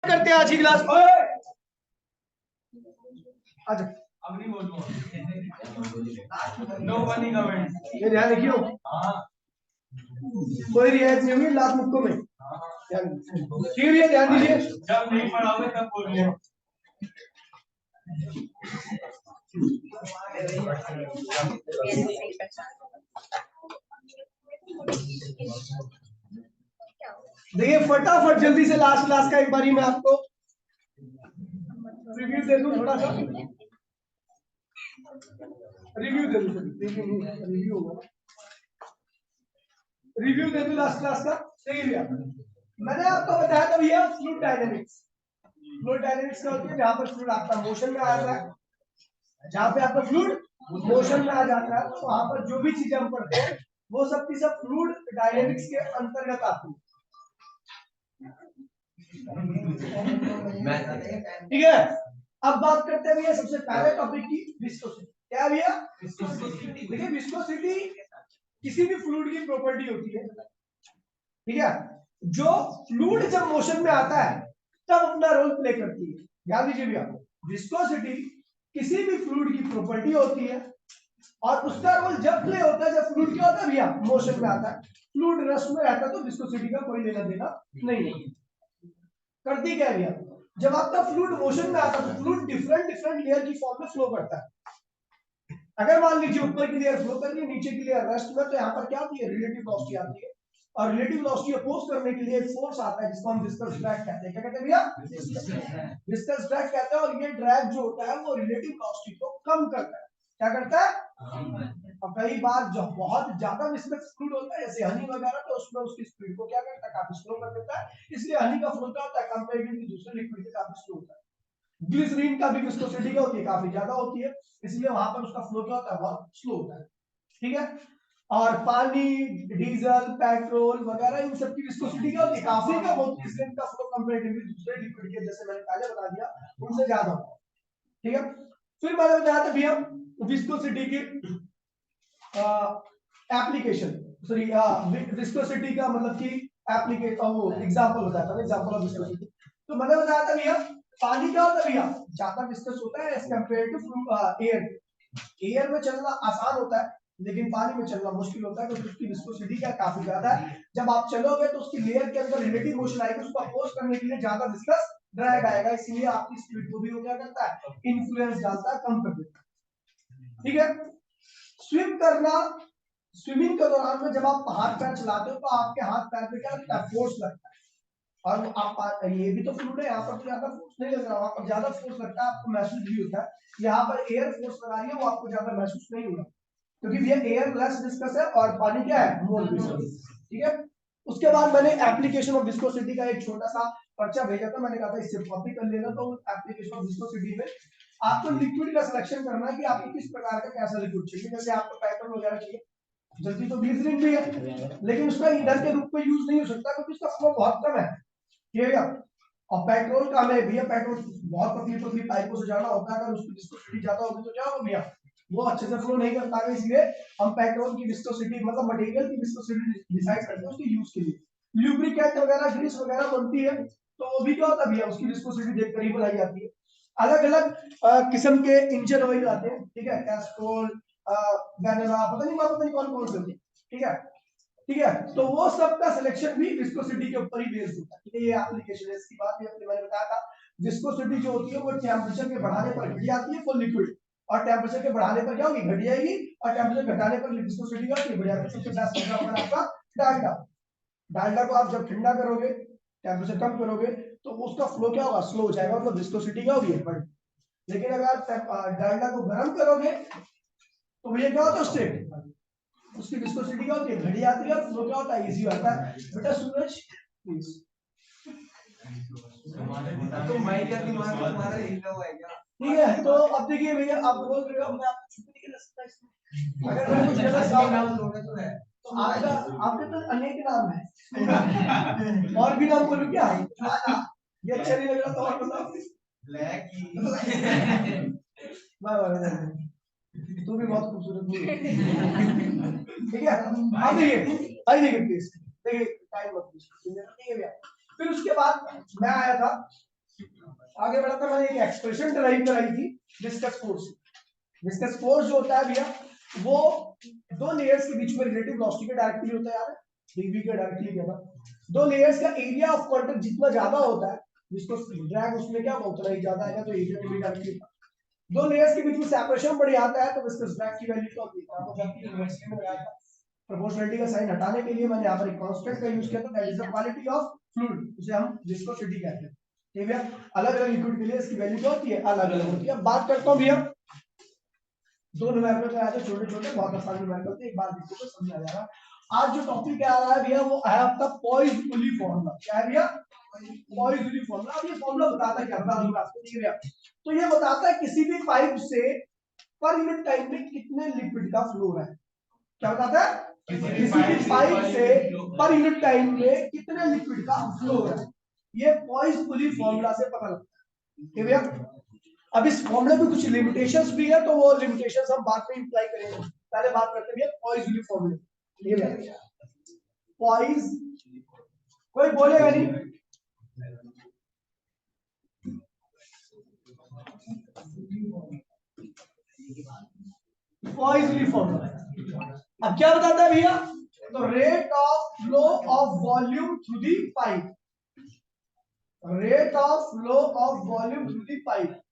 करते हैं आज की क्लास। अच्छा अब नहीं बोलूंगा। No funny comment. ये ध्यान रखियो, कोई रियायत नहीं होगी लास्ट मुक्कों में। ठीक है, ध्यान दीजिए। जब नहीं पढ़ाओगे तब बोलिए। देखिए फटाफट जल्दी से लास्ट क्लास का एक बारी मैं आपको रिव्यू दे दूं, थोड़ा सा रिव्यू दे दूं। रिव्यू होगा, रिव्यू दे दूं लास्ट क्लास का। देखिए भैया, मैंने आपको बताया था भैया फ्लूइड डायनेमिक्स। फ्लूइड डायनेमिक्स क्या होती है? जहां पर फ्लूइड आपका मोशन में आ जाता है, जहां पे आपका फ्लूइड मोशन में आ जाता है, तो वहां पर जो भी चीजें हम पढ़ते हैं वो सब की सब फ्लूइड डायनेमिक्स के अंतर्गत आती है। ठीक है, अब बात करते हैं भैया सबसे पहले टॉपिक की, विस्कोसिटी। क्या भैया? देखिए विस्कोसिटी किसी भी फ्लूइड की प्रॉपर्टी होती है, ठीक है, जो फ्लूइड जब मोशन में आता है तब अपना रोल प्ले करती है। ध्यान दीजिए भैया, विस्कोसिटी किसी भी फ्लूइड की प्रॉपर्टी होती है और उसका रोल जब प्ले होता है जब फ्लूइड क्या होता है भैया? मोशन में आता है। फ्लूइड रेस्ट में रहता है तो विस्कोसिटी का कोई लेना देना नहीं है। करती क्या है भैया? जब आपका फ्लूइड मोशन में आता है तो फ्लूइड डिफरेंट डिफरेंट लेयर की फॉर्म में फ्लो करता है। अगर मान लीजिए ऊपर की लेयर फ्लो कर रही है, नीचे की लेयर रेस्ट में, तो यहाँ पर क्या आती है? रिलेटिव वेलोसिटी आती है। और रिलेटिव वेलोसिटी अपोज करने के लिए एक फोर्स आता है जिसको हम विस्कस ड्रैग कहते हैं। क्या कहते हैं भैया? विस्कस ड्रैग कहते हैं। और ये ड्रैग जो होता है वो रिलेटिव वेलोसिटी को कम करता है। क्या करता है? और कई बार जब बहुत ज्यादा विस्कस फ्लूइड होता है जैसे हनी वगैरह, तो उसमें उसकी स्पीड को क्या करता है? काफी स्लो कर देता है। इसलिए हनी का फ्लो क्या होता है? कंपैरेटिवली दूसरे लिक्विड से काफी स्लो होता है। ग्लिसरीन का भी विस्कोसिटी क्या होती है? काफी ज्यादा होती है, इसलिए वहां पर उसका फ्लो क्या होता है? बहुत स्लो होता है। ठीक है, और पानी, डीजल, पेट्रोल वगैरह इन सब की विस्कोसिटी क्या होती है? काफी कम होती है, इसलिए इनका फ्लो कंपैरेटिवली दूसरे लिक्विड के, जैसे मैंने पहले बता दिया, उनसे ज्यादा होता है। ठीक है, फिर मैंने बताया था भैया विस्कोसिटी की एप्लीकेशन, सॉरी विस्कोसिटी का मतलब कि एप्लीकेशन, वो एग्जांपल बताया था, एग्जांपल ऑफ विस्कोसिटी। तो मैंने बताया था भैया पानी क्या होता है भैया? ज्यादा विस्कस होता है as compared to air. Air में चलना आसान होता है लेकिन पानी में चलना मुश्किल होता है, क्योंकि उसकी विस्कोसिटी क्या काफी ज्यादा है। जब आप चलोगे तो उसकी लेयर के अंदर रिलेटिव मोशन आएगी, उसको अपोज करने के लिए ज्यादा विस्कस ड्रैग आएगा, इसलिए आपकी स्पीड को भी वो क्या करता है? इन्फ्लुएंस डालता है, कम कर देता है। ठीक है, स्विम करना, स्विमिंग के दौरान में जब आप हाथ पैर चलाते हो तो आपके हाथ पैर पे क्या लगता है? फोर्स लगता है। और आप ये भी तो फ्लूइड है, यहाँ पर तो ज्यादा फोर्स नहीं लग रहा, वहां पर ज्यादा फोर्स लगता है, आपको महसूस भी होता है। यहाँ पर एयर फोर्स लगा रही है, वो आपको ज्यादा महसूस नहीं होगा, क्योंकि ये एयर लेस विस्कस है और पानी क्या है? More viscous. ठीक है, उसके बाद मैंने एप्लीकेशन ऑफ विस्कोसिटी का एक छोटा सा पर्चा भेजा था, मैंने कहा था इससे कॉपी कर लेना। तो एप्लीकेशन ऑफ विस्कोसिटी में आपको लिक्विड का सिलेक्शन करना है कि आपको किस प्रकार का कैसा लिक्विड चाहिए। जैसे आपको पेट्रोल वगैरह चाहिए, जल्दी तो ग्लिसरीन भी है, लेकिन उसका ईंधन के रूप में यूज नहीं हो सकता क्योंकि उसका फ्लो बहुत कम है। ठीक है, और पेट्रोल का हमें भैया पेट्रोल बहुत पतली पतली पाइपों से जाना होता है, अगर उसकी विस्कोसिटी ज्यादा होगी तो क्या होगा भैया? वो अच्छे से फ्लो नहीं कर पाएगा, इसलिए हम पेट्रोल की विस्कोसिटी मतलब मटेरियल की विस्कोसिटी डिसाइड करते हैं उसके यूज के लिए। ल्यूब्रिकेंट वगैरह ग्रीस वगैरह बनती है तो वो भी क्या होता है भैया? उसकी विस्कोसिटी देखकर ही बनाई जाती है। अलग अलग किस्म के इंजन ऑयल आते हैं, ठीक है, कैस्ट्रोल, वेनेला, पता नहीं कौन कौन से। ठीक है, ठीक है, तो वो सब का सिलेक्शन भी विस्कोसिटी के ऊपर ही बेस्ड होता है। ठीक है, ये एप्लीकेशन है इसकी, बात ये अपने मैंने बताया था। विस्कोसिटी जो होती है वो टेम्परेचर के बढ़ाने पर घट जाती है फॉर लिक्विड, और टेम्परेचर के बढ़ाने पर क्या होगी? घट जाएगी, और टेम्परेचर घटाने पर विस्कोसिटी क्या होगी? बढ़ जाती है। सबसे बेस्ट एग्जांपल आपका डालडा। डालडा को आप जब ठंडा करोगे, टेम्परेचर कम करोगे, तो उसका फ्लो क्या होगा? स्लो हो जाएगा, मतलब विस्कोसिटी क्या होगी? बढ़। लेकिन अगर आप डालडा को गर्म करोगे तो भैया क्या होता है? उससे उसकी विस्कोसिटी क्या होती है? घट जाती है, और फ्लो क्या होता है? इजी होता है। बेटा सूरज प्लीज, तो माइक का दिमाग तुम्हारा हिला हुआ है क्या? ठीक है, तो अब देखिए भैया आप बोल रहे हो मैं आपको छुट्टी नहीं कर सकता, अगर मैं कुछ गलत नाम लोगे तो है तो आपका, आपके तो अनेक नाम है, और भी नाम बोलूं क्या? ये अच्छा नहीं लग रहा तो और बताओ। ब्लैक वाह वाह वाह, तू भी बहुत खूबसूरत है। ठीक है, अब देखिए आई देखिए प्लीज, देखिए टाइम मत वेस्ट कीजिए। ठीक है भैया, फिर उसके बाद मैं आया था आगे बढ़ा था, मैंने एक एक्सप्रेशन डिराइव कराई थी विस्कस फोर्स। विस्कस फोर्स जो होता है भैया वो दो लेयर्स के बीच में रिलेटिव वेलोसिटी के डायरेक्टली होता है यार, dv के डायरेक्टली क्या था, दो लेयर्स का एरिया ऑफ कांटेक्ट जितना ज्यादा होता है जिसको ड्रैग उसमें क्या उतना ही ज्यादा आएगा, तो एरिया dv डायरेक्टली दो लेयर्स के बीच में सेपरेशन बढ़ जाता है तो विस्कस ड्रैग की वैल्यू तो देखा हो जाती है। यूनिवर्सिटी में लगाया था प्रोपोर्शनलिटी का साइन हटाने के लिए मैंने यहाँ पर एक कांस्टेंट का यूज किया था, that is the quality of fluid, उसे हम विस्कोसिटी कहते हैं। ठीक है, अलग अलग लिक्विड के लिए इसकी वैल्यू क्या होती है, अलग अलग होती है। बात करता हूँ भैया दो न्यूमेरिकल में आए थे छोटे छोटे, बहुत आसान न्यूमेरिकल थे, एक बार देखो तो समझ आ जाएगा। आज जो टॉपिक आ रहा है भैया वो है आपका पॉइसबुली फॉर्मूला। क्या है भैया, पॉइसबुली फॉर्मूला। अब ये फॉर्मूला बताता है क्या, बता दूंगा आपको, ठीक है भैया। तो ये बताता है किसी भी पाइप से पर यूनिट टाइम में कितने लिक्विड का फ्लो है। क्या बताता है, किसी भी पाइप से पर यूनिट टाइम में कितने लिक्विड का फ्लो है, ये पॉइसबुली फॉर्मूला से पता लगता है। ठीक है भैया, अब इस फॉर्मूले में कुछ लिमिटेशंस भी है, तो वो लिमिटेशंस हम बाद में इंप्लाई करेंगे, पहले बात करते हैं पॉइसबुली फॉर्मूले। ठीक है, पॉइस कोई बोलेगा नहीं, पॉइसबुली फॉर्मूला अब क्या बताता है भैया, तो rate of flow of volume through the pipe, rate of flow of volume through the pipe,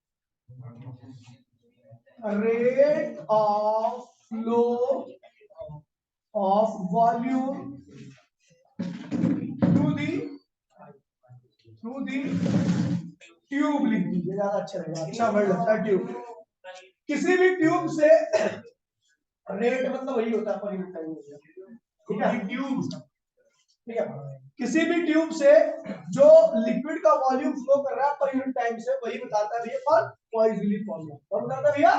rate of flow of volume through the tube लिख दीजिए, ज्यादा अच्छा रहेगा, अच्छा वर्ड लगता है ट्यूब। किसी भी ट्यूब से रेट मतलब वही होता है पर यूनिट टाइम, ठीक है, ट्यूब, ठीक है, किसी भी ट्यूब से जो लिक्विड का वॉल्यूम फ्लो कर रहा है पर यूनिट टाइम से, वही बताता है भैया पर पॉइसबुली फॉर्मूला। और बताता है भैया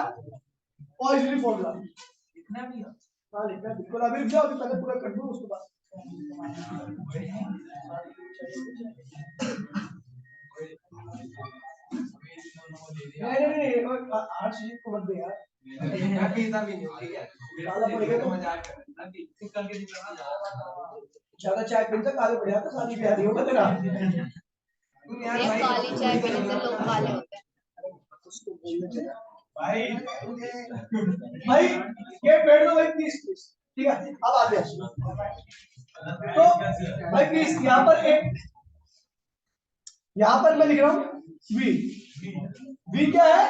पॉइसबुली फॉर्मूला लिखना भी है, हाँ लिखना बिल्कुल, अभी लिख जाओ, अभी पहले पूरा कर दूं उसके बाद। नहीं आर्ट्स को मत दे यार, काला पड़ेगा तो मजाक ज्यादा चाय पीने से काले पड़ जाते, शादी ब्याह नहीं होगा तेरा। काली चाय पीने से लोग काले होते हैं। भाई भाई ये बैठ दो भाई प्लीज प्लीज, ठीक है, अब आते हैं। तो भाई प्लीज यहाँ पर मैं लिख रहा हूँ V, V क्या है,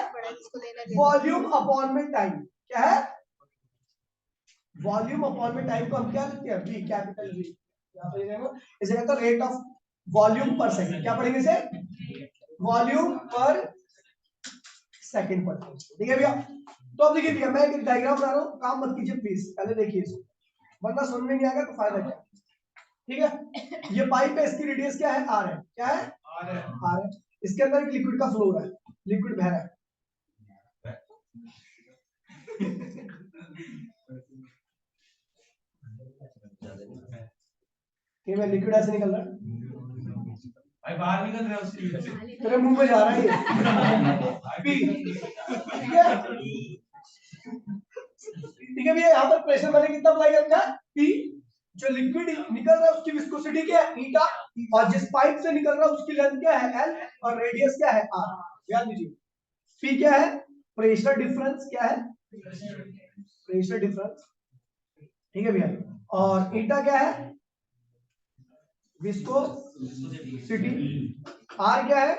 वॉल्यूम अपॉन में टाइम, क्या है, वॉल्यूम अपॉन में टाइम को हम क्या लिखते हैं, V, कैपिटल V। यहाँ पर लिखेंगे इसे कहते हैं रेट ऑफ वॉल्यूम पर सेकंड, क्या पढ़ेंगे इसे, वॉल्यूम पर सेकंड पर, ठीक है भैया। तो अब देखिए भैया मैं एक डायग्राम बना रहा हूँ, काम मत कीजिए प्लीज, पहले देखिए इसको, वरना समझ में नहीं आएगा तो फायदा क्या, ठीक है। ये पाइप है, इसकी रेडियस क्या है, R है, क्या है, R है, इसके अंदर एक लिक्विड का फ्लो है, लिक्विड बह रहा है, ये मैं लिक्विड ऐसे निकल रहा है, भाई बाहर निकल रहा है उसके तेरे मुंह में जा रहा है ये P, ठीक है, ठीक है भैया। यहाँ पर प्रेशर मैंने कितना अप्लाई करना है, P, जो लिक्विड निकल रहा है उसकी विस्कोसिटी क्या है, ईटा, और जिस पाइप से निकल रहा है उसकी लेंथ क्या है, L, और रेडियस क्या है, R। याद लीजिए P क्या है, प्रेशर डिफरेंस, क्या है, प्रेशर डिफरेंस, ठीक है भैया, और ईटा क्या है, विस्कोसिटी, R क्या है,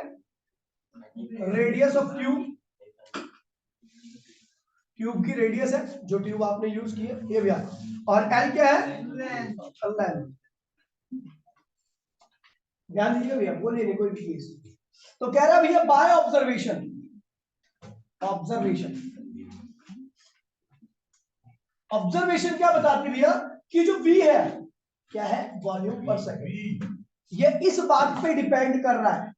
रेडियस ऑफ ट्यूब, ट्यूब की रेडियस है जो ट्यूब आपने यूज की है, ये भैया, और L क्या है, लेंथ। ध्यान दीजिए भैया, बोलिए नहीं कोई भी चीज। तो कह रहा भैया बाय ऑब्जर्वेशन, ऑब्जर्वेशन, ऑब्जर्वेशन क्या बताती भैया कि जो V है क्या है, वॉल्यूम पर सेकंड, ये इस बात पे डिपेंड कर रहा है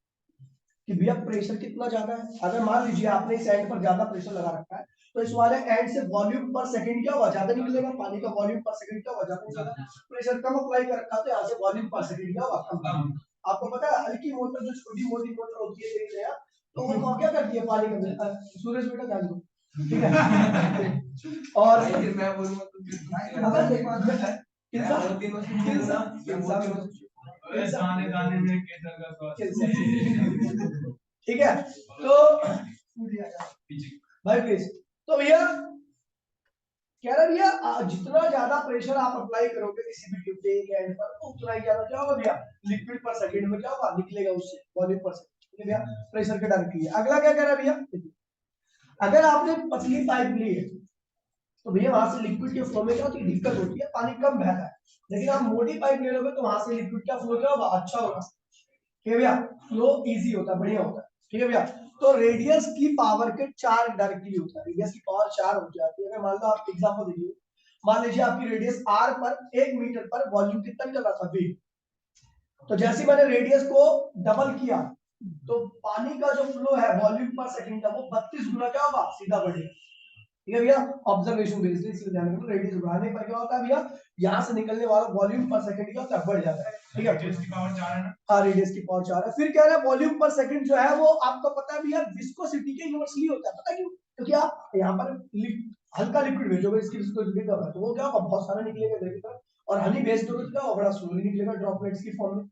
कि भैया प्रेशर कितना ज्यादा है। अगर मान लीजिए आपने इस एंड पर ज्यादा प्रेशर लगा रखा है तो इस वाले एंड से वॉल्यूम पर सेकंड क्या हुआ, ज्यादा निकलेगा, पानी का वॉल्यूम पर सेकंड क्या हुआ, ज्यादा निकलेगा। प्रेशर कम अप्लाई कर रखा तो यहाँ से वॉल्यूम पर सेकंड क्या हुआ, कम। आपको पता है हल्की मोटर जो छोटी मोटी मोटर होती है देख रहे हैं, तो वो क्या करती है, पानी का, सूरज बेटा ध्यान दो, ठीक है, और मैं बोलूंगा तो गाने गाने में केसर का स्वाद ठीक है, तो भाई प्लीज, तो भैया कह रहा भैया जितना ज्यादा प्रेशर आप अप्लाई करोगे किसी भी ट्यूब के एक एंड पर, तो उतना ही ज्यादा क्या होगा भैया, लिक्विड पर सेकंड में क्या होगा, निकलेगा उससे वॉल्यूम पर सेकंड। ठीक है भैया, प्रेशर के डायरेक्टली है। अगला क्या कह रहा है भैया, अगर आपने पतली पाइप ली है तो भैया वहां से लिक्विड के फ्लो में क्या होती है, दिक्कत होती है, पानी कम बहता है। लेकिन आप मोटी पाइप ले लोगे तो वहां से लिक्विड का फ्लो क्या होगा, अच्छा होगा। ठीक है भैया, फ्लो इजी होता है, बढ़िया होता है। ठीक है भैया, तो रेडियस की पावर के 4 डायरेक्टली होता है, रेडियस की पावर 4 हो जाती है। अगर मान लो आप एग्जांपल देखिए, मान लीजिए आपकी रेडियस r पर 1 मीटर पर वॉल्यूम कितना निकल रहा था v, तो जैसे मैंने रेडियस को डबल किया तो पानी का जो फ्लो है वॉल्यूम पर सेकंड का वो 32 गुना क्या होगा, सीधा बढ़ेगा। ठीक है भैया, ऑब्जर्वेशन बेस्ड इसलिए ध्यान रखना, रेडियस बढ़ाने पर क्या होता है भैया, यहाँ से निकलने वाला वॉल्यूम पर सेकंड क्या होता है, बढ़ जाता है। ठीक है, रेडियस की पावर 4 है ना। हाँ, रेडियस की पावर 4 है। फिर कह रहा है वॉल्यूम पर सेकंड जो है वो आपको पता है भैया विस्कोसिटी के इनवर्सली होता है। पता क्यों, क्योंकि आप यहाँ पर हल्का लिक्विड भेजोगे, इसकी विस्कोसिटी कम है तो वो क्या होगा, बहुत सारा निकलेगा इधर की तरफ, और हनी बेस्ड दोगे तो क्या होगा, बड़ा स्लोली निकलेगा ड्रॉपलेट्स की फॉर्म में,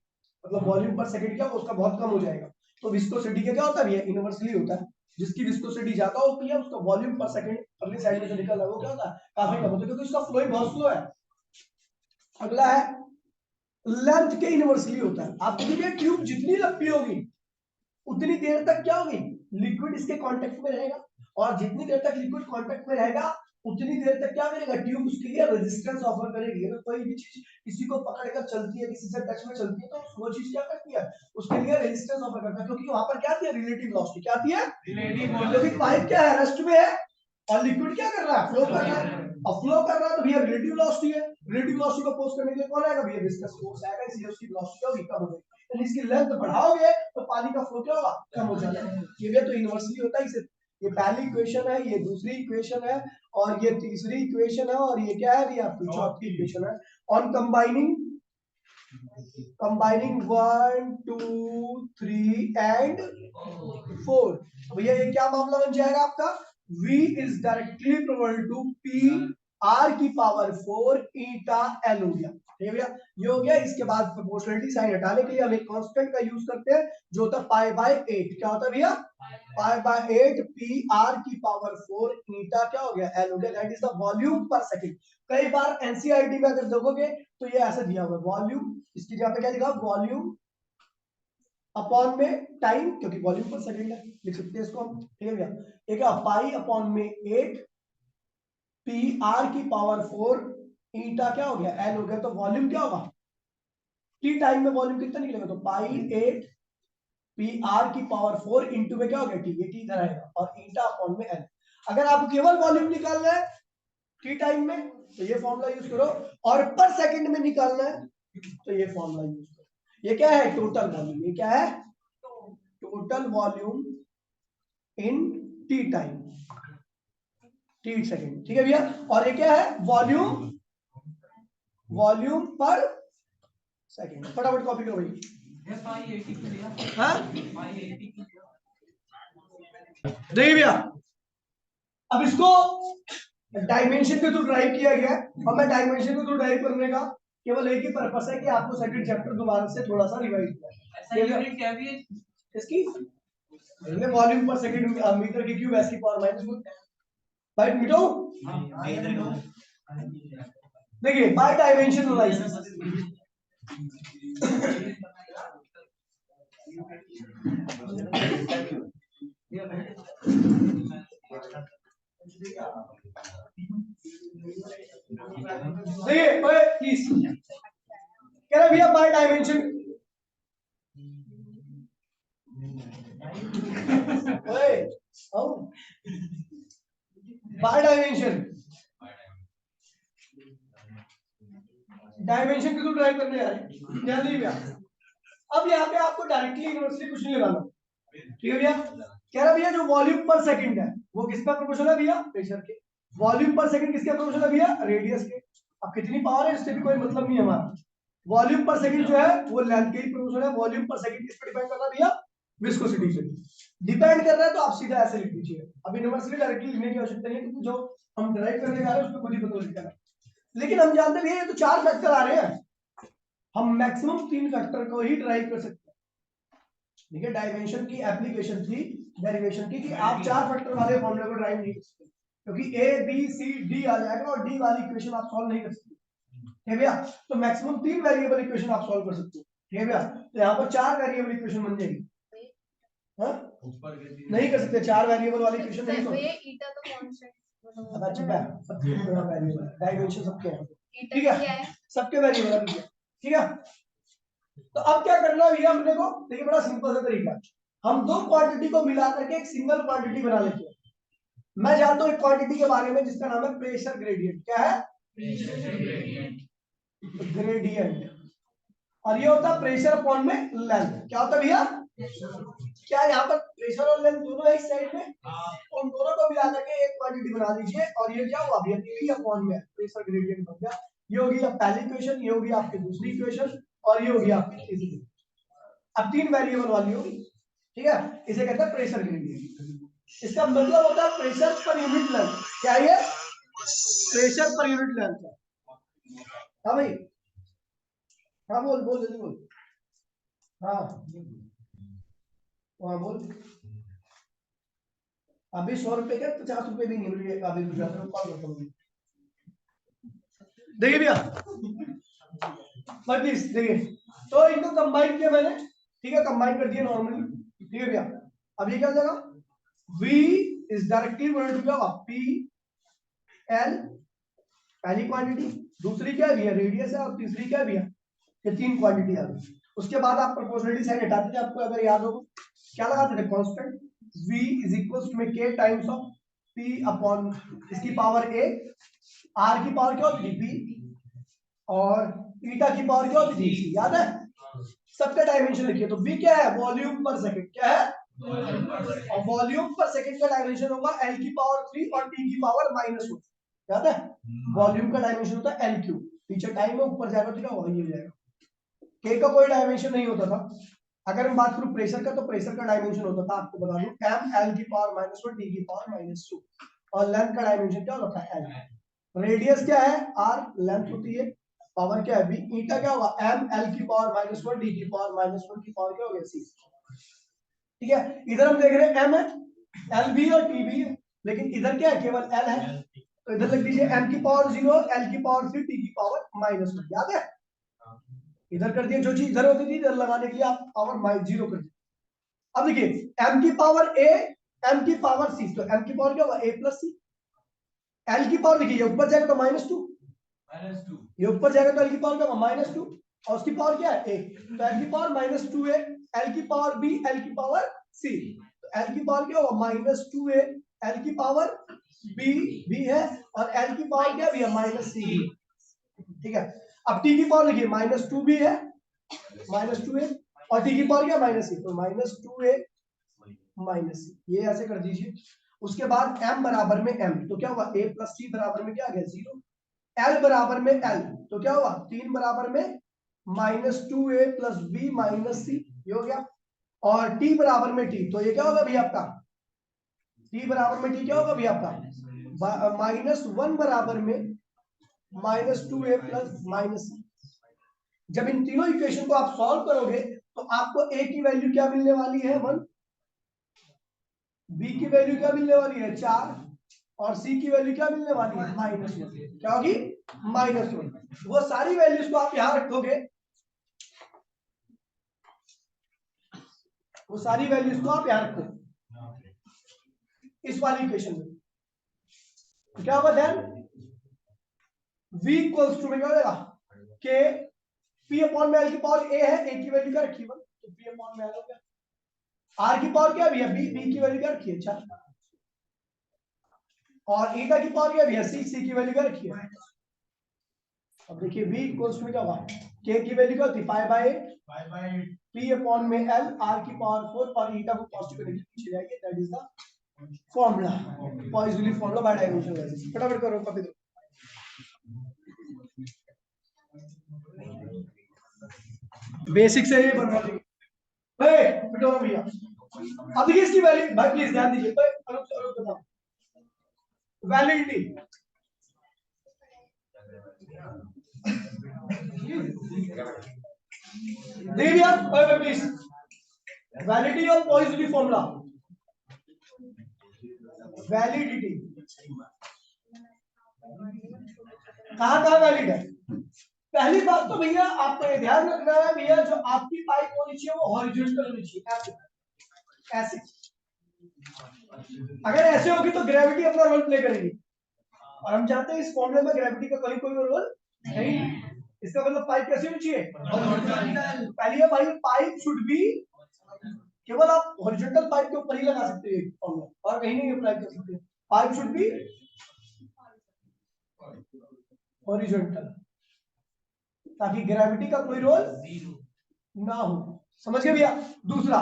मतलब वॉल्यूम पर सेकंड क्या होगा उसका बहुत कम हो जाएगा। तो विस्कोसिटी का क्या होता है भैया, इनवर्सली होता है। जिसकी विस्कोसिटी ज्यादा होती है उसका वॉल्यूम पर सेकंड अगली साइड में से निकल रहा है वो क्या होता है, काफी कम होता है, क्योंकि उसका फ्लो ही बहुत स्लो है। अगला है लेंथ के इनवर्सली होता है। आप देखिए ट्यूब जितनी लंबी होगी उतनी देर तक क्या होगी, लिक्विड इसके कांटेक्ट में रहेगा, और जितनी देर तक लिक्विड कांटेक्ट में रहेगा उतनी देर तक क्या करेगा, ट्यूब उसके लिए रेजिस्टेंस ऑफर करेगी। अगर कोई भी चीज किसी को पकड़कर चलती है, किसी से टच में चलती है, तो वो चीज क्या करती है, उसके लिए रेजिस्टेंस ऑफर करता है, क्योंकि वहां पर क्या आती है, रिलेटिव वेलोसिटी क्या आती है, क्योंकि पाइप क्या है, रेस्ट में है और लिक्विड क्या कर रहा है, फ्लो कर रहा है। अब फ्लो कर रहा है तो भैया रिलेटिव वेलोसिटी है, रिलेटिव वेलोसिटी को अपोज करने के लिए कौन आएगा भैया, विस्कस फोर्स आएगा, इसलिए उसकी वेलोसिटी होगी कम हो जाएगी। तो इसकी लेंथ बढ़ाओगे तो पानी का फ्लो क्या होगा, कम हो जाएगा। ये भी तो इनवर्सली होता है। इसे ये पहली इक्वेशन है, ये दूसरी इक्वेशन है, और ये तीसरी इक्वेशन है, और ये क्या है भैया, आपकी चौथी इक्वेशन है। ऑन कंबाइनिंग 1 2 3 एंड 4, भैया ये क्या मामला बन जाएगा आपका, V is directly proportional to P R की पावर 4 ईटा L हो गया। ठीक है भैया, ये हो गया। इसके बाद प्रोपोर्शनलिटी साइन हटाने के लिए हम एक कांस्टेंट का यूज करते हैं जो होता है पाई बाय 8। क्या होता है भैया, पाई बाय 8 पी आर की पावर 4 ईटा क्या हो गया, L हो गया। दैट इज द वॉल्यूम पर सेकंड। कई बार एनसीईआरटी में अगर देखोगे तो ये ऐसे दिया हुआ है, वॉल्यूम, इसकी जगह पे क्या लिखा, वॉल्यूम अपॉन में टाइम, क्योंकि वॉल्यूम पर सेकंड है, लिख सकते हैं इसको हम। ठीक है भैया, एक पाई अपॉन में 8 पी आर की पावर 4 ईटा क्या हो गया, एल हो गया। तो वॉल्यूम क्या होगा, टी टाइम में वॉल्यूम कितना निकलेगा, तो पाई 8 पी आर की पावर 4 इंटू में क्या हो गया टी, ये टी इधर आएगा, और ईटा अपॉन में एल। अगर आपको केवल वॉल्यूम निकालना है टी टाइम में तो ये फॉर्मूला यूज करो, और पर सेकंड में निकालना है तो ये फॉर्मूला यूज करो। ये क्या है, टोटल वॉल्यूम। ये क्या है, टोटल वॉल्यूम इन टी टाइम, टी सेकंड। ठीक है भैया, और ये क्या है, वॉल्यूम, वॉल्यूम पर सेकंड। फटाफट कॉपी करो भाई। हाँ देखिए भैया, अब इसको डायमेंशन के थ्रू ड्राइव किया गया है, और मैं डायमेंशन के थ्रू ड्राइव करने का केवल एक ही पर्पस है कि आपको सेकंड चैप्टर दोबारा से थोड़ा सा रिवाइज किया। इसकी वॉल्यूम पर सेकंड मीटर की क्यूब एस की पावर माइनस बाय मिटो। देखिए बाय डायमेंशन एनालिसिस, देखिए प्लीज कह रहे भैया by dimension, by dimension, dimension के थ्रू ड्राइव करने जा रहे हैं, ध्यान दीजिए भैया। अब यहाँ पे आपको डायरेक्टली यूनिवर्सली कुछ नहीं लगाना, ठीक है भैया। कह रहा भैया जो वॉल्यूम पर सेकंड है वो किसका प्रोपोर्शनल है भैया, प्रेशर के। वॉल्यूम पर सेकंड किसका प्रोपोर्शनल है भैया, रेडियस के। अब कितनी पावर है इससे भी कोई मतलब नहीं है हमारा। वॉल्यूम पर सेकंड जो है वो लेंथ के ही प्रोपोर्शनल है। वॉल्यूम पर सेकंड किस पे डिपेंड कर रहा है भैया, विस्कोसिटी पे डिपेंड कर रहा है। तो आप सीधा ऐसे लिख दीजिए, अब यूनिवर्सली डायरेक्टली लिखने की आवश्यकता नहीं है, क्योंकि जो हम ड्राइव करने जा रहे हैं उसमें खुद ही पता लिखना है। लेकिन हम जानते भी हैं ये तो 4 फैक्टर आ रहे हैं, हम मैक्सिमम 3 फैक्टर को ही ड्राइव कर सकते हैं। देखिए डायमेंशन की एप्लीकेशन थी डेरिवेशन की कि आप 4 फैक्टर वाले फॉर्मूले को ड्राइव नहीं कर सकते, क्योंकि ए बी सी डी आ जाएगा और डी वाली इक्वेशन आप सॉल्व नहीं कर सकते, ठीक है भैया। तो मैक्सिमम 3 वेरिएबल इक्वेशन आप सॉल्व कर सकते हो, ठीक है भैया। तो यहाँ पर 4 वेरिएबल इक्वेशन बन जाएगी, हाँ नहीं कर सकते 4 वेरिएबल वाली इक्वेशन नहीं ये सॉल्व। ईटा तो कांस्टेंट पता चुका है सबके वेरिएबल डायमेंशन सबके हैं, ठीक ईटा है क्या है? सबके वेरिएबल अभी, ठीक है। तो अब क्या करना है भैया हमने को, देखिए बड़ा सिंपल सा तरीका, हम दो क्वांटिटी को मिला करके एक सिंगल क्वांटिटी बना लेते हैं। मैं जानता हूं एक क्वांटिटी के बारे में जिसका नाम है प्रेशर ग्रेडियंट, क्या है ग्रेडियंट, और ये होता है प्रेशर अपॉन में लेंथ, क्या होता है भैया, क्या यहाँ पर प्रेशर और लेंथ दोनों एक साइड में, उन दोनों को मिला करके एक क्वांटिटी बना लीजिए, और ये क्या हुआ भैया पी अपॉन में प्रेशर ग्रेडियंट बन गया। ये होगी अब पहली इक्वेशन, ये होगी आपकी दूसरी इक्वेशन, और ये होगी आपकी तीसरी, अब 3 वेरिएबल वाली होगी, ठीक है। इसे कहते हैं प्रेशर ग्रेडियंट। इसका मतलब होता है प्रेशर पर यूनिट लेंथ, क्या ये प्रेशर पर यूनिट लेंथ है। हाँ भाई, हाँ बोल बोल जल्दी बोल, हाँ हाँ बोल। अभी 100 रुपए का 50 रुपए भी नहीं मिल रही है, अभी गुजरात में कॉल करता हूँ। देखिए भैया प्लीज देखिए, तो इनको कंबाइन किया मैंने, ठीक है, कंबाइन कर दिया नॉर्मली, ठीक है भैया। अब ये क्या हो जाएगा, V is directly equal to क्या होगा P L, पहली क्वांटिटी, दूसरी क्या है भैया रेडियस है, और तीसरी क्या है भैया, ये 3 क्वांटिटी आ गई। उसके बाद आप प्रोपोर्शनलिटी साइन हटाते थे, आपको अगर याद हो क्या लगाते थे, constant V is equal to में K times of P upon इसकी पावर A, R की पावर क्या होती थी P, और ईटा की पावर क्या होती थी, याद है। सबका डायमेंशन लिखिए, तो V क्या है वॉल्यूम पर सेकंड, क्या है, और वॉल्यूम पर सेकंड का डायमेंशन होगा L की पावर 3 और T की पावर -1, याद है। वॉल्यूम का डायमेंशन होता है L क्यूब, पीछे टाइम में ऊपर जाएगा तो क्या होगा ये हो जाएगा। K का कोई डायमेंशन नहीं होता था। अगर हम बात करूं प्रेशर का, तो प्रेशर का डायमेंशन होता था, आपको बता दूं M L की पावर -1 T की पावर -2, और लेंथ का डायमेंशन क्या होता है L। रेडियस क्या है R, लेंथ होती है, पावर क्या है B, ईटा क्या होगा M L की पावर -1 D की पावर -1 की पावर क्या हो गया C, ठीक है। इधर हम देख रहे हैं M है, L भी और T भी है, लेकिन इधर क्या है केवल L है, तो इधर लिख दीजिए M की पावर 0 L की पावर 3 T की पावर -1, याद है। इधर कर दिए, जो चीज इधर होती थी इधर लगाने के लिए आप पावर -0 कर दिए। अब देखिए M की पावर A M की पावर C, तो M की पावर क्या होगा A प्लस C, L की पावर देखिए ऊपर जाएगा तो -2, ये ऊपर जाएगा तो L की पावर क्या होगा -2, और उसकी पावर क्या है A, तो L की पावर -2A, L की पावर B, L की पावर C, तो L की पावर क्या होगा -2A, L की पावर B है, और L की पावर क्या भी है -C, ठीक है। अब T की पावर लिखिए -2 भी है, -2A, और T की पावर क्या -C, तो -2A -C, ये ऐसे कर दीजिए। उसके बाद M बराबर में M, तो क्या होगा A प्लस C बराबर में क्या आ गया 0, L बराबर में L, तो क्या होगा 3 बराबर में -2A प्लस B -C, ये हो गया। और T बराबर में T, तो ये क्या होगा भैया आपका T बराबर में T क्या होगा भैया आपका -1 बराबर में -2A प्लस -C। जब इन तीनों इक्वेशन को आप सॉल्व करोगे तो आपको A की वैल्यू क्या मिलने वाली है 1, B की वैल्यू क्या मिलने वाली है 4, और C की वैल्यू क्या मिलने वाली है -1, क्या होगी -1। वो सारी वैल्यूज को आप यहां रखोगे, वो सारी वैल्यूज को आप यहां रखोगे इस वाली इक्वेशन में, तो क्या होगा देन V इक्वल्स टू में क्या हो जाएगा K P अपॉन में L की पावर A है, A की वैल्यू क्या रखी है 1, तो P अपॉन में L हो गया। R की पावर क्या भी है B, B की वैल्यू क्या रखी है 4, और ईटा की पावर क्या भी है C की वैल्यू क्या रखी है। अब देखिए V इक्वल्स टू क्या होगा K की वैल्यू क्या होती है 5/8 P अपॉन में L R की पावर 4, और ईटा को पॉजिटिव करने के पीछे जाएंगे, that is the formula, positively formula bye dimension value. फटाफट करो कॉपी दो। बेसिक से ये बनवा देंगे। ए बिटो भैया, अब देखिए इसकी वैल्यू, भाई प्लीज ध्यान दीजिए, बताओ वैलिडिटी, देखिए भैया please validity of Poiseuille formula, validity कहाँ वैलिड है? पहली बात तो भैया आपको ये ध्यान रखना है भैया, जो आपकी पाइप होनी चाहिए वो हॉरिजॉन्टल होनी चाहिए, ऐसे। अगर ऐसे होगी तो ग्रेविटी अपना रोल प्ले करेगी, और हम जानते हैं इस फॉर्मूले में ग्रेविटी का कोई रोल नहीं। इसका मतलब पाइप कैसी होनी चाहिए? पहली है भाई, पाइप शुड बी, केवल आप हॉरिजॉन्टल पाइप के ऊपर ही लगा सकते हैं फॉर्मूला, और कहीं नहीं अप्लाई कर सकते। पाइप शुड बी हॉरिजॉन्टल, ताकि ग्रेविटी का कोई रोल ना हो। समझ गए भैया? दूसरा,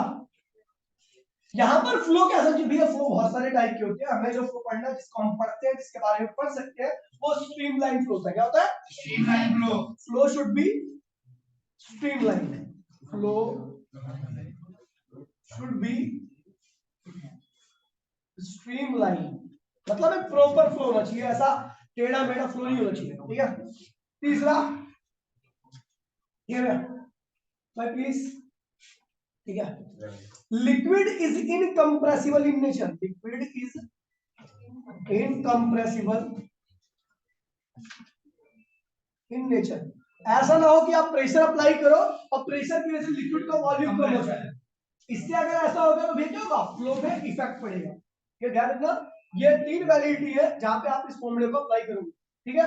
यहां पर फ्लो कैसा चाहिए भैया? फ्लो बहुत सारे टाइप के होते हैं, हमें जो फ्लो पढ़ना है, जिसको हम पढ़ते हैं, जिसके बारे में पढ़ सकते हैं, वो स्ट्रीमलाइन फ्लो होता है। क्या होता है? Streamline flow. Flow should be streamline, flow should be streamline, मतलब एक प्रॉपर फ्लो होना चाहिए, ऐसा टेढ़ा मेढ़ा फ्लो नहीं होना चाहिए। ठीक है? तीसरा, ये भाई प्लीज, ठीक है, liquid is incompressible in nature, liquid is incompressible in nature. ऐसा ना हो कि आप प्रेशर अप्लाई करो और प्रेशर की वजह से लिक्विड का वॉल्यूम कम हो जाए, इससे अगर ऐसा होगा तो भैया क्या होगा? फ्लो पे इफेक्ट पड़ेगा। ये ध्यान रखना, ये तीन वैलिडिटी है जहां पे आप इस फॉर्मूले को अप्लाई करोगे। ठीक है?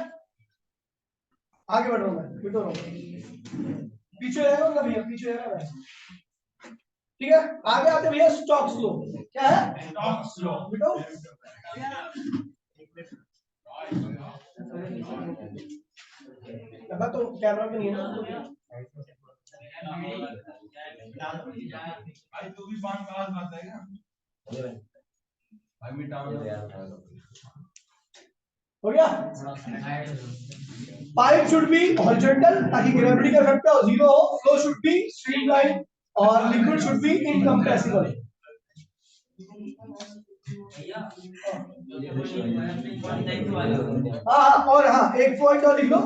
आगे बढ़ रहा हूं मैं, बिटो रहा हूं, पीछे रहेगा ना भैया, पीछे रहेगा। ठीक है, आगे आते भैया स्टोक्स लॉ। क्या है? Stokes law. बिटो तो कैमरा में नहीं है ना, भाई तू भी बात पास बात है क्या? भाई मी डाउन हो गया? पाइप शुड बी हॉरिजॉन्टल, ताकि ग्रेविटी का इफेक्ट जीरो हो। फ्लो शुड बी स्ट्रीमलाइन, और लिक्विड शुड बी इनकम्प्रेसिबल। हाँ, और हाँ, एक पॉइंट और लिख लो,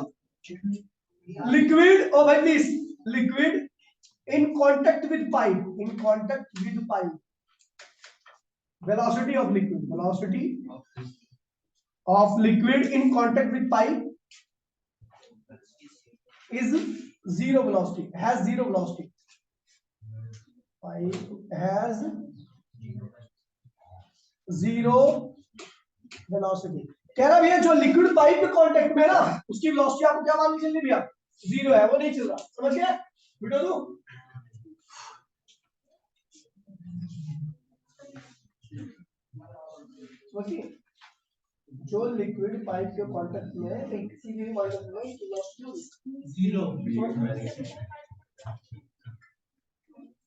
लिक्विड, ओ भाई please, liquid in contact with pipe, in contact with pipe, velocity of liquid, velocity of liquid in contact with pipe is zero velocity, has zero velocity, pipe has zero velocity। कह रहा भैया जो liquid pipe के contact में ना, उसकी velocity आपको क्या माननी चाहिए भैया? जीरो है, वो नहीं चल रहा। समझ गए? वीडियो दो, जो लिक्विड पाइप के कांटेक्ट में किसी भी वॉल्यूम में वेलोसिटी जीरो।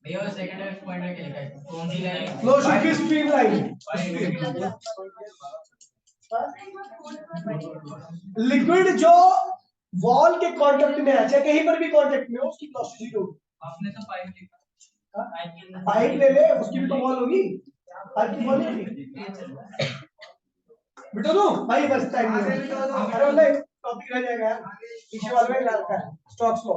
भैया सेकंड पॉइंट में क्या लिखा है? कौन सी line? Flow should be streamline. Liquid जो वॉल के कांटेक्ट में है, चाहे कहीं पर भी कांटेक्ट में हो, उसकी वेलोसिटी जीरो। आपने तो पाइप लिखा, पाइप ले ले, उसकी भी तो वॉल होगी, पाइप की वॉल नहीं होगी। बिटो दो भाई, बस टाइम नहीं है, अरे वाला टॉपिक रह जाएगा यार, पीछे वाले में लाल का स्टॉक्स लो।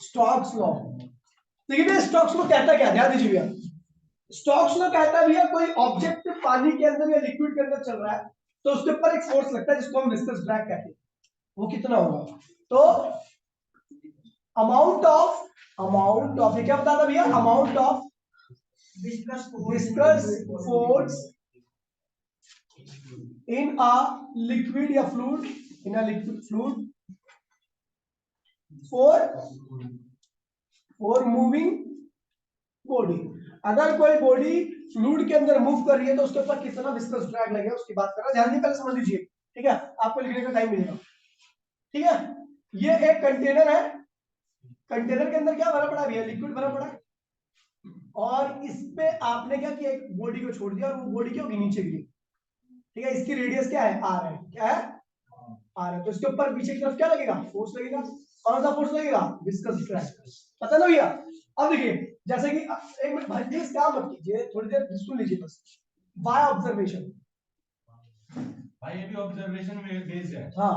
स्टॉक्स लो, देखिए स्टॉक्स लो कहता क्या, ध्यान दीजिए भैया। स्टॉक्स लो कहता है भैया, कोई ऑब्जेक्ट पानी के अंदर या लिक्विड के अंदर चल रहा है, तो उसके ऊपर एक फोर्स लगता है जिसको हम विस्कस ड्रैग कहते हैं। वो कितना होगा? तो अमाउंट ऑफ ये क्या बताता भैया? Amount of viscous force in a liquid या fluid, in a liquid fluid for moving body. अगर कोई बॉडी फ्लूइड के अंदर मूव कर रही है तो उसके ऊपर कितना विस्कस ड्रैग लगेगा, उसकी बात कर रहा है। ध्यान पहले समझ लीजिए, ठीक है? आपको लिखने का टाइम मिलेगा। ठीक है, ये एक कंटेनर है, कंटेनर के अंदर क्या भरा पड़ा है? लिक्विड भरा पड़ा है, और इस पे आपने क्या किया? एक बॉडी को छोड़ दिया, और वो बॉडी क्या होगी? नीचे गिरी। ठीक है, इसकी रेडियस क्या है? आर है। क्या है? आर है। तो इसके ऊपर पीछे की तरफ क्या लगेगा? फोर्स लगेगा। कौन सा फोर्स लगेगा? Viscous drag. पता ना भैया? अब देखिए, जैसे कि एक मिनट भाई प्लीज काम मत कीजिए, थोड़ी देर सुन लीजिए बस। बाय ऑब्जर्वेशन, भाई ये भी ऑब्जर्वेशन बेस्ड है। हाँ,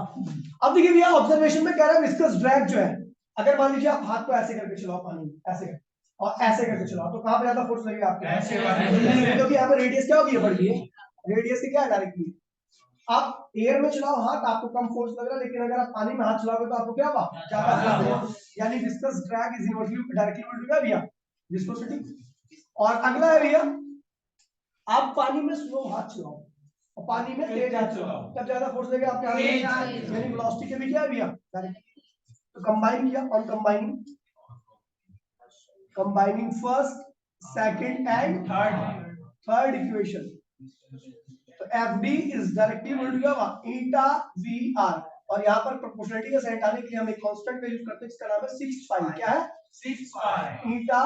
अब देखिए भैया ऑब्जर्वेशन में कह रहा है विस्कस ड्रैग जो है, अगर मान लीजिए आप हाथ को ऐसे करके चलाओ पानी में, ऐसे करके और ऐसे करके चलाओ, तो कहाँ पे ज्यादा फोर्स लगेगा आपके? ऐसे वाले। क्योंकि यहाँ पे रेडियस क्या होगी, ये बढ़ गई है, रेडियस की क्या है डायरेक्टली। आप एयर में चलाओ हाथ, आपको कम फोर्स लग रहा है, लेकिन अगर आप पानी में हाथ चलाओगे तो आपको क्या होगा, ज्यादा फोर्स लगेगा। यानी viscous drag is inversely directly equal to भैया विस्कोसिटी। और अगला है भैया, आप पानी में स्लो हाथ चलाओ और पानी में तेज हाथ चलाओ, तब ज्यादा फोर्स लगेगा आपके हाथ में, यानी वेलोसिटी के भी क्या है भैया डायरेक्टली। तो कंबाइन किया, on combining first, second and third equation, तो FD is directly equal to eta VR, और यहाँ पर प्रोपोर्शनलिटी का साइन डालने के लिए हम एक कांस्टेंट का यूज करते हैं, इसका नाम है 6 पाई। क्या है? 6 पाई ईटा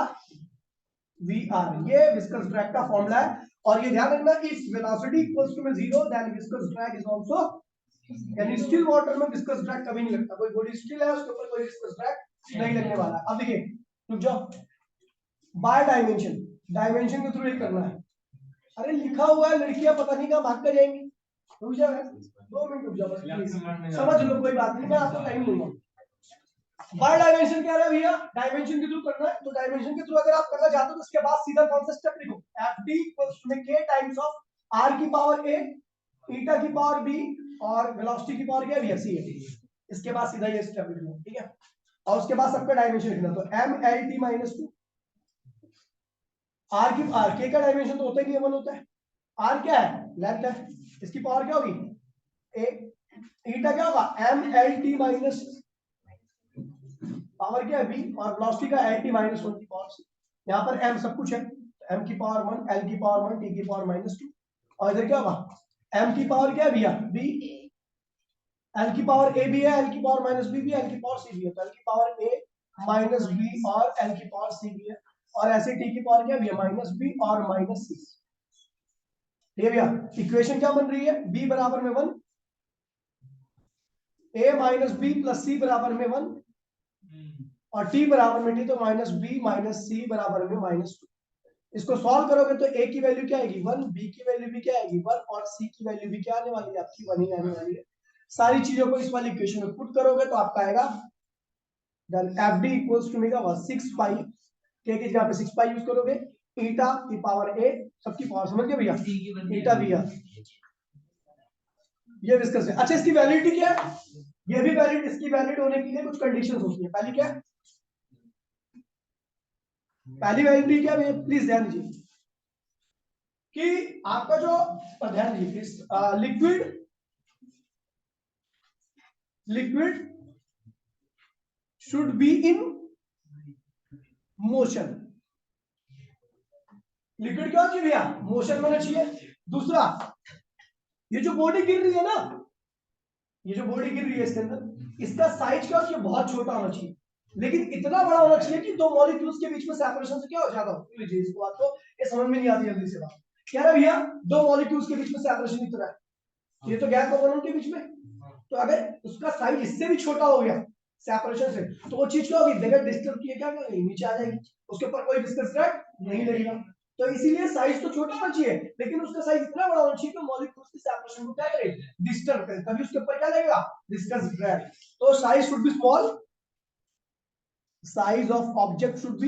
VR, ये विस्कस ड्रैग का फॉर्मूला है। और ये ध्यान रखना, if velocity equals to 0 then viscous drag is also, यानी स्टिल वाटर में विस्कस ड्रैग कभी नहीं लगता, कोई बॉडी स्टिल है उसके ऊपर कोई विस्कस ड्रैग नहीं लगने वाला है। अब देखिए, रुक जाओ, बाय डायमेंशन, डायमेंशन के थ्रू ये करना है। अरे लिखा हुआ है, लड़कियां पता नहीं कहां भाग कर जाएंगी, रुक जाओ 2 मिनट रुक जाओ बस प्लीज, समझ लो, कोई बात नहीं, मैं आपको टाइम दूंगा। बाय डायमेंशन क्या है भैया, डायमेंशन के थ्रू करना है, तो डायमेंशन के थ्रू अगर आप करना चाहते हो तो इसके बाद सीधा कौन सा स्टेप लिखो, FD equals to k times of r की पावर a, ईटा की पावर b, और वेलोसिटी की पावर क्या है भैया c। इसके बाद सीधा ये स्टेप लिखो, ठीक है। और उसके बाद सबका डायमेंशन लिखना, तो mlt-2 r की k का डायमेंशन तो होता ही नहीं है, 1 होता है। r क्या है, लेंथ है, इसकी पावर क्या होगी a, ईटा क्या होगा mlt- पावर क्या है b, और वेलोसिटी का lt-1 की पावर c। यहाँ पर m सब कुछ है, m की पावर 1, l की पावर 1, t की पावर -2, और इधर क्या होगा m की पावर क्या है भैया b, l की पावर a भी है, l की पावर -b भी है, l की पावर c भी है, तो l की पावर a -b और l की पावर c भी है, और ऐसे t की पावर क्या है भैया -b और -c। ठीक है भैया, इक्वेशन क्या बन रही है, b बराबर में 1, a -b + c बराबर में 1, और t बराबर में t, तो -b - c बराबर में -2। इसको सॉल्व करोगे तो a की वैल्यू क्या आएगी 1, b की वैल्यू भी क्या आएगी 1, और c की वैल्यू भी क्या आने वाली है आपकी 1 ही आने वाली है। सारी चीजों को इस वाली इक्वेशन में पुट करोगे तो आपका आएगा then FD equals to mega 6 pi, k की जगह पे 6 पाई यूज करोगे, ईटा की पावर a, सबकी पावर समझ गए भैया, ईटा VR, ये विस्कस है। अच्छा, इसकी वैलिडिटी क्या है, ये भी वैलिड, इसकी वैलिड होने के लिए कुछ कंडीशंस होती है। पहली क्या है, पहली वैलिडिटी क्या है प्लीज ध्यान दीजिए, कि आपका जो, ध्यान दीजिए please, liquid should be in motion, liquid क्या चाहिए भैया, मोशन में होना चाहिए। दूसरा, ये जो बॉडी गिर रही है ना, ये जो बॉडी गिर रही है इसके अंदर, इसका साइज क्या चाहिए, बहुत छोटा होना चाहिए, लेकिन इतना बड़ा होना चाहिए कि दो मॉलिक्यूल्स के बीच में सेपरेशन से क्या हो जाता हो, इस बात को ये समझ में नहीं आती जल्दी से बात। क्या है भैया, दो मॉलिक्यूल्स के बीच में सेपरेशन इतना है, ये तो गैस बबल के बीच में, तो अगर उसका साइज इससे भी छोटा हो गया सेपरेशन से, तो वो चीज क्या होगी, बगैर डिस्टर्ब किए क्या करेगी, नीचे आ जाएगी, उसके ऊपर कोई विस्कस ड्रैग नहीं लगेगा। तो इसीलिए साइज तो छोटा होना चाहिए, लेकिन उसका साइज इतना बड़ा होना चाहिए कि मॉलिक्यूल्स की सेपरेशन को क्या करे, डिस्टर्ब करे, तभी उसके ऊपर क्या लगेगा, विस्कस ड्रैग। तो size should be small, size of object should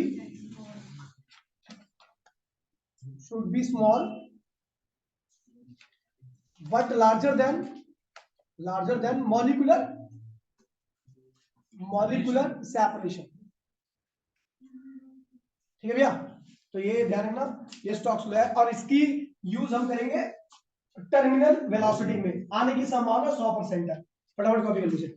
be small but larger than molecular separation। ठीक है भैया, तो ये ध्यान रखना, ये स्टोक्स लॉ है, और इसकी यूज हम करेंगे टर्मिनल वेलोसिटी में, आने की संभावना 100% है। फटाफट कॉपी कर लीजिए।